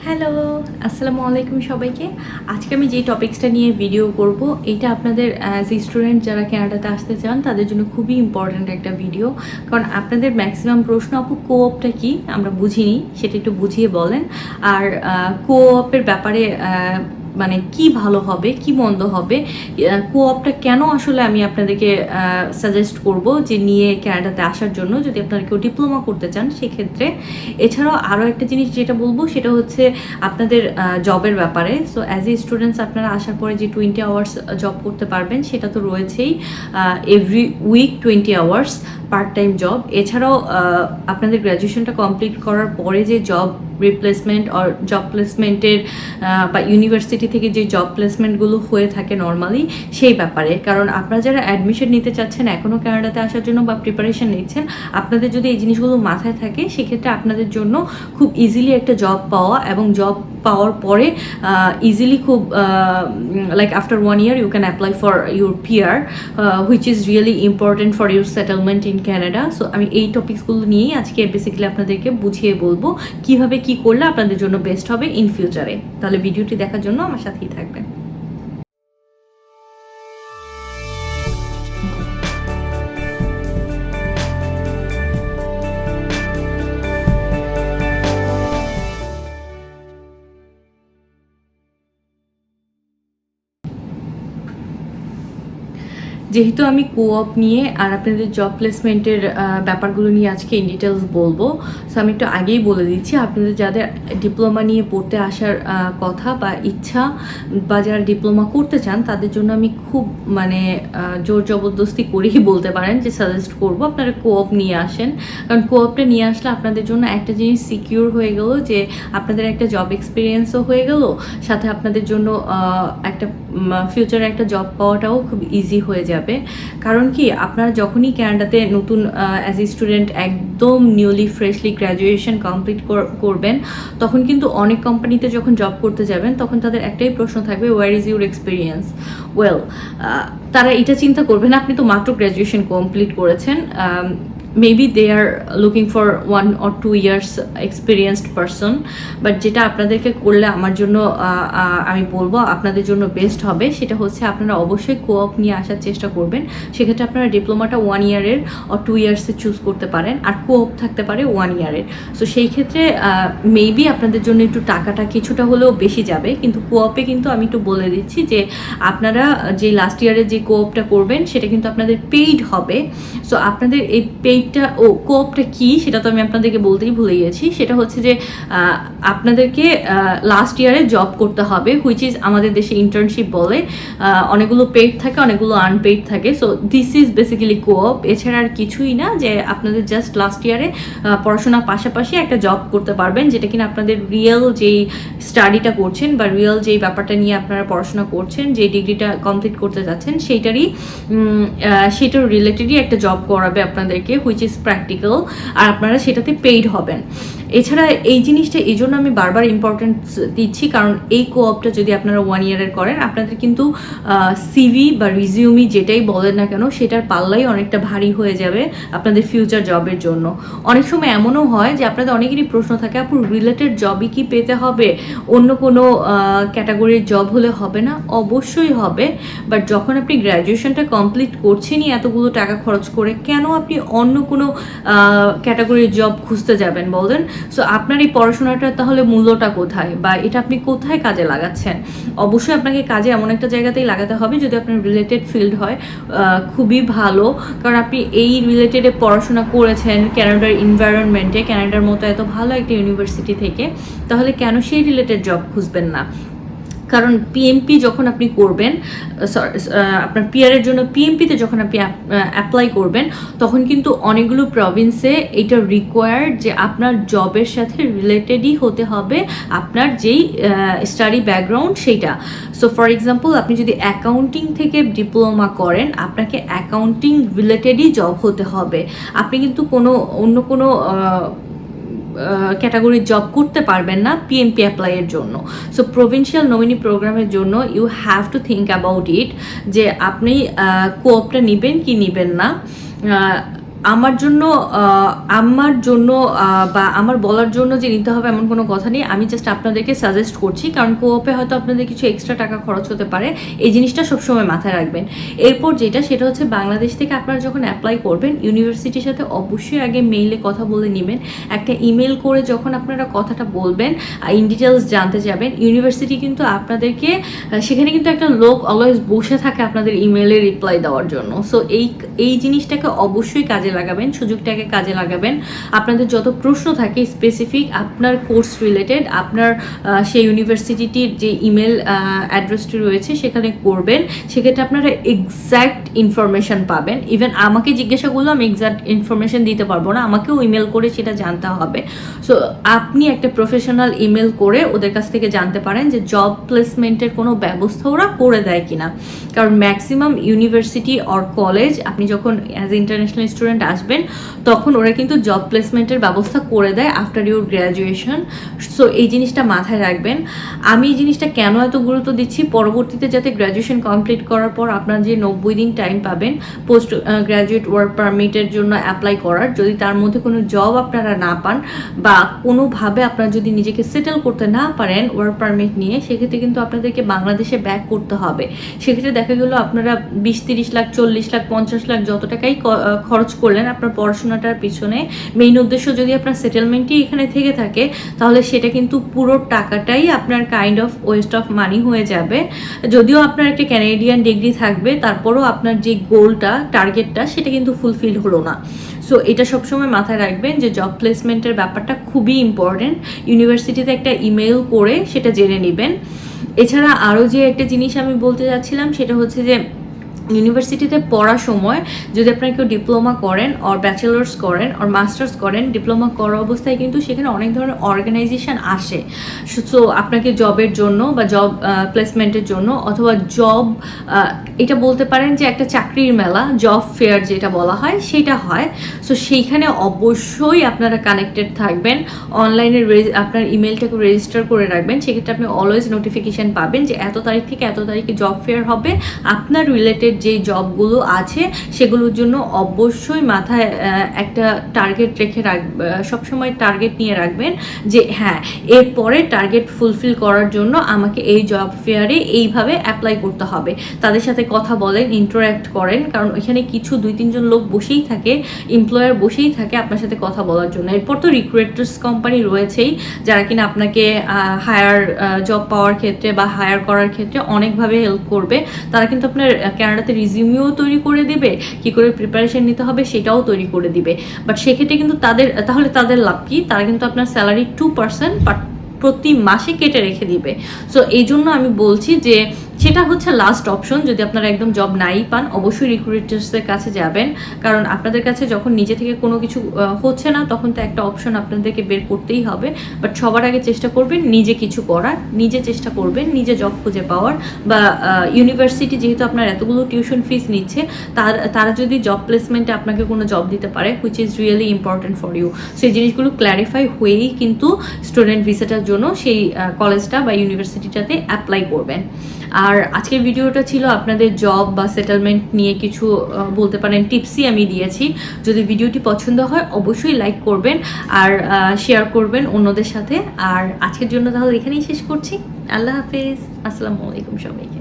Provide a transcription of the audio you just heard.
Hello, আসসালামু আলাইকুম সবাইকে। আজকে আমি যে টপিক্সটা নিয়ে ভিডিও করব এটা আপনাদের অ্যাজ এ স্টুডেন্ট যারা কানাডাতে আসতে চান তাদের জন্য খুবই ইম্পর্ট্যান্ট একটা ভিডিও। কারণ আপনাদের ম্যাক্সিমাম প্রশ্ন আপু কোঅপটা কি আমরা বুঝিনি, সেটা একটু বুঝিয়ে বলেন। আর কোঅপের ব্যাপারে মানে কি ভালো হবে কি মন্দ হবে, কোঅপটা কেন আসলে আমি আপনাদেরকে সাজেস্ট করব যে নিয়ে কানাডাতে আসার জন্য, যদি আপনারা কেউ ডিপ্লোমা করতে চান সেক্ষেত্রে। এছাড়াও আরও একটা জিনিস যেটা বলবো সেটা হচ্ছে আপনাদের জবের ব্যাপারে। সো অ্যাজ এ স্টুডেন্টস আপনারা আসার পরে যে 20 আওয়ার্স জব করতে পারবেন সেটা তো রয়েছেই, every week 20 hours part time job. এছাড়াও আপনাদের গ্র্যাজুয়েশনটা কমপ্লিট করার পরে যে জব রিপ্লেসমেন্ট আর জব প্লেসমেন্টের বা ইউনিভার্সিটি থেকে যে জব প্লেসমেন্টগুলো হয়ে থাকে নর্মালি সেই ব্যাপারে। কারণ আপনারা যারা অ্যাডমিশন নিতে চাচ্ছেন এখনও কানাডাতে আসার জন্য বা প্রিপারেশন নিচ্ছেন, আপনাদের যদি এই জিনিসগুলো মাথায় থাকে সেক্ষেত্রে আপনাদের জন্য খুব ইজিলি একটা জব পাওয়া, এবং জব পাওয়ার পরে ইজিলি খুব like after 1 year you can apply for your PR, which is really important for your settlement in Canada. So আমি এই টপিকসগুলো নিয়েই আজকে বেসিক্যালি আপনাদেরকে বুঝিয়ে বলবো কীভাবে কী করলে আপনাদের জন্য বেস্ট হবে ইন ফিউচারে। তাহলে ভিডিওটি দেখার জন্য আমার সাথেই থাকবেন। যেহেতু আমি কোঅপ নিয়ে আর আপনাদের জব প্লেসমেন্টের ব্যাপারগুলো নিয়ে আজকে ইন ডিটেলস বলবো, সো আমি একটু আগেই বলে দিচ্ছি আপনাদের যাদের ডিপ্লোমা নিয়ে পড়তে আসার কথা বা ইচ্ছা, বা যারা ডিপ্লোমা করতে চান তাদের জন্য আমি খুব মানে জোর জবরদস্তি করেই বলতে পারেন যে সাজেস্ট করবো আপনারা কোঅপ নিয়ে আসেন। কারণ কোঅপটা নিয়ে আসলে আপনাদের জন্য একটা জিনিস সিকিউর হয়ে গেল যে আপনাদের একটা জব এক্সপিরিয়েন্সও হয়ে গেল, সাথে আপনাদের জন্য একটা ফিউচারে একটা জব পাওয়াটাও খুব ইজি হয়ে যাবে। কারণ কি আপনারা যখনই কানাডাতে নতুন অ্যাজ এ স্টুডেন্ট একদম নিউলি ফ্রেশলি গ্র্যাজুয়েশন কমপ্লিট করবেন, তখন কিন্তু অনেক কোম্পানিতে যখন জব করতে যাবেন তখন তাদের একটাই প্রশ্ন থাকবে, where is your experience. Well, তারা এটা চিন্তা করবেন আপনি তো মাত্র গ্র্যাজুয়েশন কমপ্লিট করেছেন, maybe they are looking for 1 or 2 years experienced person, but যেটা আপনাদেরকে করলে আমার জন্য আমি বলবো আপনাদের জন্য বেস্ট হবে সেটা হচ্ছে আপনারা অবশ্যই কোঅপ নিয়ে আসার চেষ্টা করবেন। সেক্ষেত্রে আপনারা ডিপ্লোমাটা 1 ইয়ারের or 2 ইয়ার্সে চুজ করতে পারেন, আর কোঅপ থাকতে পারে 1 ইয়ারের। সো সেই ক্ষেত্রে মেবি আপনাদের জন্য একটু টাকাটা কিছুটা হলেও বেশি যাবে, কিন্তু কোঅপে কিন্তু আমি একটু বলে দিচ্ছি যে আপনারা যে লাস্ট ইয়ারে যে কোঅপটা করবেন সেটা কিন্তু আপনাদের পেইড হবে। সো আপনাদের এই পেইড কোঅপটা কি সেটা তো আমি আপনাদেরকে বলতেই ভুলে গিয়েছি। সেটা হচ্ছে যে আপনাদেরকে লাস্ট ইয়ারে জব করতে হবে, হুইচ ইজ আমাদের দেশে ইন্টার্নশিপ বলে। অনেকগুলো পেইড থাকে, অনেকগুলো আনপেইড থাকে। So this is basically cope. এছাড়া আর কিছুই না, যে আপনাদের জাস্ট লাস্ট ইয়ারে পড়াশোনার পাশাপাশি একটা জব করতে পারবেন, যেটা কিনা আপনাদের রিয়েল যেই স্টাডিটা করছেন বা রিয়েল যেই ব্যাপারটা নিয়ে আপনারা পড়াশোনা করছেন, যে ডিগ্রিটা কমপ্লিট করতে যাচ্ছেন সেটার রিলেটেডই একটা জব করাবে আপনাদেরকে, হুইচ ইজ প্র্যাকটিক্যাল, আর আপনারা সেটাতে পেইড হবেন। এছাড়া এই জিনিসটা এই জন্য আমি বারবার ইম্পর্টেন্স দিচ্ছি, কারণ এই কোঅপটা যদি আপনারা 1 ইয়ারের করেন আপনাদের কিন্তু সিভি বা রিজিউমি যেটাই বলেন না কেন সেটার পাল্লাই অনেকটা ভারী হয়ে যাবে আপনাদের ফিউচার জবের জন্য। অনেক সময় এমনও হয় যে আপনাদের অনেকেরই প্রশ্ন থাকে, আপু রিলেটেড জবই কি পেতে হবে, অন্য কোনো ক্যাটাগরির জব হলে হবে না? অবশ্যই হবে, বাট যখন আপনি গ্র্যাজুয়েশনটা কমপ্লিট করছেনই এতগুলো টাকা খরচ করে, কেন আপনি অন্য কোনো ক্যাটাগরির জব খুঁজতে যাবেন বলেন? সো আপনার এই পড়াশোনাটার তাহলে মূল্যটা কোথায়, বা এটা আপনি কোথায় কাজে লাগাচ্ছেন? অবশ্যই আপনাকে কাজে এমন একটা জায়গাতেই লাগাতে হবে যদি আপনার রিলেটেড ফিল্ড হয়, খুবই ভালো। কারণ আপনি এই রিলেটেডে পড়াশোনা করেছেন ক্যানাডার এনভায়রনমেন্টে, ক্যানাডার মতো এত ভালো একটা ইউনিভার্সিটি থেকে, তাহলে কেন সেই রিলেটেড জব খুঁজবেন না? কারণ পিএমপি যখন আপনি করবেন, আপনার পিআরের জন্য পিএমপিতে যখন আপনি অ্যাপ্লাই করবেন, তখন কিন্তু অনেকগুলো প্রভিন্সে এটা রিকোয়ার্ড যে আপনার জবের সাথে রিলেটেডই হতে হবে আপনার যেই স্টাডি ব্যাকগ্রাউন্ড সেইটা। সো ফর এক্সাম্পল আপনি যদি অ্যাকাউন্টিং থেকে ডিপ্লোমা করেন, আপনাকে অ্যাকাউন্টিং রিলেটেডই জব হতে হবে। আপনি কিন্তু অন্য কোনো ক্যাটাগরির জব করতে পারবেন না পিএমপি অ্যাপ্লাইয়ের জন্য। সো প্রভিন্সিয়াল নমিনি প্রোগ্রামের জন্য you have to think about it যে আপনি কোঅপটা নেবেন কি নেবেন না। আমার জন্য বা আমার বলার জন্য যে নিতে হবে এমন কোনো কথা নেই, আমি জাস্ট আপনাদেরকে সাজেস্ট করছি, কারণ কোঅপে হয়তো আপনাদের কিছু এক্সট্রা টাকা খরচ হতে পারে, এই জিনিসটা সবসময় মাথায় রাখবেন। এরপর সেটা হচ্ছে বাংলাদেশ থেকে আপনারা যখন অ্যাপ্লাই করবেন ইউনিভার্সিটির সাথে অবশ্যই আগে মেইলে কথা বলে নেবেন। একটা ইমেল করে যখন আপনারা কথাটা বলবেন, ইন ডিটেলস জানতে যাবেন, ইউনিভার্সিটি কিন্তু আপনাদেরকে সেখানে কিন্তু একটা লোক অলওয়েজ বসে থাকে আপনাদের ইমেলে রিপ্লাই দেওয়ার জন্য। সো এই জিনিসটাকে অবশ্যই কাজে লাগাবেন, সুযোগটাকে কাজে লাগাবেন। আপনাদের যত প্রশ্ন থাকে স্পেসিফিক আপনার কোর্স রিলেটেড, আপনার সেই ইউনিভার্সিটিটির যে ইমেল অ্যাড্রেসটি রয়েছে সেখানে করবেন, সেক্ষেত্রে আপনারা এক্স্যাক্ট ইনফরমেশন পাবেন। ইভেন আমাকে জিজ্ঞাসা করলেও আমি এক্স্যাক্ট ইনফরমেশন দিতে পারবো না, আমাকেও ইমেল করে সেটা জানতে হবে। সো আপনি একটা প্রফেশনাল ইমেল করে ওদের কাছ থেকে জানতে পারেন যে জব প্লেসমেন্টের কোনো ব্যবস্থা ওরা করে দেয় কিনা, কারণ ম্যাক্সিমাম ইউনিভার্সিটি অর কলেজ আপনি যখন অ্যাজ এ ইন্টারন্যাশনাল স্টুডেন্ট আসবেন তখন ওরা কিন্তু জব প্লেসমেন্টের ব্যবস্থা করে দেয় আফটার ইউর গ্র্যাজুয়েশন। সো এই জিনিসটা মাথায় রাখবেন। আমি এই জিনিসটা কেন এত গুরুত্ব দিচ্ছি, পরবর্তীতে যাতে গ্র্যাজুয়েশন কমপ্লিট করার পর আপনার যে 90 দিন টাইম পাবেন পোস্ট গ্র্যাজুয়েট ওয়ার্ক পারমিটের জন্য অ্যাপ্লাই করার, যদি তার মধ্যে কোনো জব আপনারা না পান বা কোনোভাবে আপনারা যদি নিজেকে সেটেল করতে না পারেন ওয়ার্ক পারমিট নিয়ে, সেক্ষেত্রে কিন্তু আপনাদেরকে বাংলাদেশে ব্যাক করতে হবে। সেক্ষেত্রে দেখা গেল আপনারা 20-30 লাখ 40 লাখ 50 লাখ যত টাকাই খরচ করলেন আপনার পড়াশোনাটার পিছনে, মেইন উদ্দেশ্য যদি আপনার সেটেলমেন্টই এখানে থেকে থাকে তাহলে সেটা কিন্তু পুরো টাকাটাই আপনার kind of West of money হয়ে যাবে। যদিও আপনার একটা ক্যানাডিয়ান ডিগ্রি থাকবে, তারপরও আপনার যে গোলটা টার্গেটটা সেটা কিন্তু ফুলফিল হলো না। সো এটা সবসময় মাথায় রাখবেন যে জব প্লেসমেন্টের ব্যাপারটা খুবই ইম্পর্টেন্ট। ইউনিভার্সিটিতে একটা ইমেল করে সেটা জেনে নেবেন। এছাড়া আরও যে একটা জিনিস আমি বলতে যাচ্ছিলাম সেটা হচ্ছে যে ইউনিভার্সিটিতে পড়ার সময় যদি আপনারা কেউ ডিপ্লোমা করেন অর ব্যাচেলার্স করেন অর মাস্টার্স করেন, ডিপ্লোমা করা অবস্থায় কিন্তু সেখানে অনেক ধরনের অর্গানাইজেশন আসে। সো আপনাকে জবের জন্য বা জব প্লেসমেন্টের জন্য অথবা জব এটা বলতে পারেন যে একটা চাকরির মেলা, জব ফেয়ার যেটা বলা হয় সেটা হয়। সো সেইখানে অবশ্যই আপনারা কানেক্টেড থাকবেন, অনলাইনে আপনার ইমেলটাকে রেজিস্টার করে রাখবেন। সেক্ষেত্রে আপনি অলওয়েজ নোটিফিকেশান পাবেন যে এত তারিখ থেকে এত তারিখে জব ফেয়ার হবে, আপনার রিলেটেড যে জবগুলো আছে সেগুলোর জন্য অবশ্যই মাথায় একটা টার্গেট রেখে সবসময় টার্গেট নিয়ে রাখবেন যে হ্যাঁ এরপরে টার্গেট ফুলফিল করার জন্য আমাকে এই জব ফেয়ারে এইভাবে অ্যাপ্লাই করতে হবে। তাদের সাথে কথা বলেন, ইন্টারাক্ট করেন, কারণ ওইখানে কিছু 2-3 জন লোক বসেই থাকে, এমপ্লয়ার বসেই থাকে আপনার সাথে কথা বলার জন্য। এরপর তো রিক্রুটার্স কোম্পানি রয়েছেই যারা কিনা আপনাকে হায়ার জব পাওয়ার ক্ষেত্রে বা হায়ার করার ক্ষেত্রে অনেকভাবে হেল্প করবে। তারা কিন্তু আপনার কানাডাতে রিজিউমিও তৈরি করে দিবে, কি করে প্রিপারেশন নিতে হবে সেটাও তৈরি করে দিবে। বাট সেক্ষেত্রে কিন্তু তাদের লাভ কি, তারা কিন্তু আপনার স্যালারি 2% প্রতি মাসে কেটে রেখে দিবে। সো এই জন্য আমি বলছি যে সেটা হচ্ছে লাস্ট অপশন। যদি আপনারা একদম জব নাই পান অবশ্যই রিক্রুটার্সের কাছে যাবেন, কারণ আপনাদের কাছে যখন নিজে থেকে কোনো কিছু হচ্ছে না তখন তো একটা অপশন আপনাদেরকে বের করতেই হবে। বাট সবার আগে চেষ্টা করবেন নিজে কিছু করার, নিজে চেষ্টা করবেন নিজে জব খুঁজে পাওয়ার, বা ইউনিভার্সিটি যেহেতু আপনার এতগুলো টিউশন ফিস নিচ্ছে তারা যদি জব প্লেসমেন্টে আপনাকে কোনো জব দিতে পারে which is really important for you, সেই জিনিসগুলো ক্ল্যারিফাই হয়েই কিন্তু স্টুডেন্ট ভিসাটার জন্য সেই কলেজটা বা ইউনিভার্সিটিটাতে অ্যাপ্লাই করবেন। আর আজকের ভিডিওটা ছিল আপনাদের জব বা সেটেলমেন্ট নিয়ে কিছু বলতে পারেন টিপসই আমি দিয়েছি। যদি ভিডিওটি পছন্দ হয় অবশ্যই লাইক করবেন আর শেয়ার করবেন অন্যদের সাথে। আর আজকের জন্য তাহলে এখানেই শেষ করছি। আল্লাহ হাফেজ, আসসালামু আলাইকুম সবাইকে।